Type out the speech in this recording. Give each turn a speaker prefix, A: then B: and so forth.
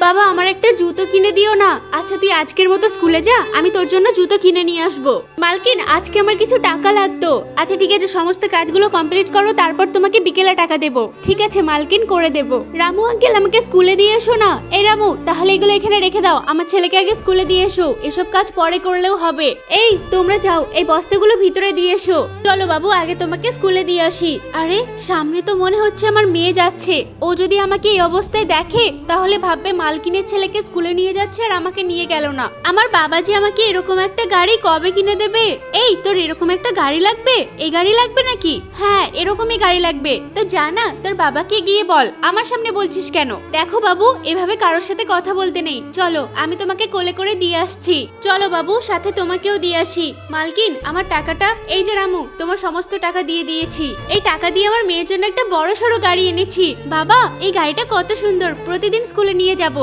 A: বাবা আমার একটা জুতো কিনে দিও না। আচ্ছা তুই আজকের মতো স্কুলে যা, আমি তোর জন্য জুতো কিনে নিয়ে আসবো। মালকিন আজকে আমার কিছু টাকা লাগতো। আচ্ছা ঠিক আছে, সমস্ত কাজগুলো কমপ্লিট করো, তারপর তোমাকে বিকেলে টাকা দেবো। ঠিক আছে মালকিন, করে দেবো। রামু আঙ্কেল আমাকে স্কুলে দিয়ে এসো না। এই রামু, তাহলে এগুলো এখানে রেখে দাও, আমার ছেলেকে আগে স্কুলে দিয়ে এসো, এসব কাজ পরে করলেও হবে। এই তোমরা যাও, এই বস্তাগুলো ভিতরে দিয়ে এসো। চলো বাবু, আগে তোমাকে স্কুলে দিয়ে আসি। আরে সামনে তো মনে হচ্ছে আমার মেয়ে যাচ্ছে। ও যদি আমাকে এই অবস্থায় দেখে তাহলে ভাববে মালকিনের ছেলেকে স্কুলে নিয়ে যাচ্ছে আর আমাকে নিয়ে গেল না। আমার বাবা যে আমাকে এরকম একটা গাড়ি কবে কিনে দেবে? এই তোর এরকম একটা গাড়ি লাগবে? এই গাড়ি লাগবে নাকি? হ্যাঁ এরকমই গাড়ি লাগবে। তো জানা তোর বাবাকে গিয়ে বল। আমার সামনে বলছিস কেন? দেখো বাবু, এভাবে কারোর সাথে কথা বলতে নেই। চলো আমি তোমাকে কোলে করে দিয়ে আসছি। চলো বাবু, সাথে তোমাকেও দিয়ে আসি। মালকিন আমার টাকাটা। এই যে রামু, তোমার সমস্ত টাকা দিয়ে দিয়েছি। এই টাকা দিয়ে আমার মেয়ের জন্য একটা বড় সড়ো গাড়ি এনেছি। বাবা এই গাড়িটা কত সুন্দর, প্রতিদিন স্কুলে নিয়ে যাব।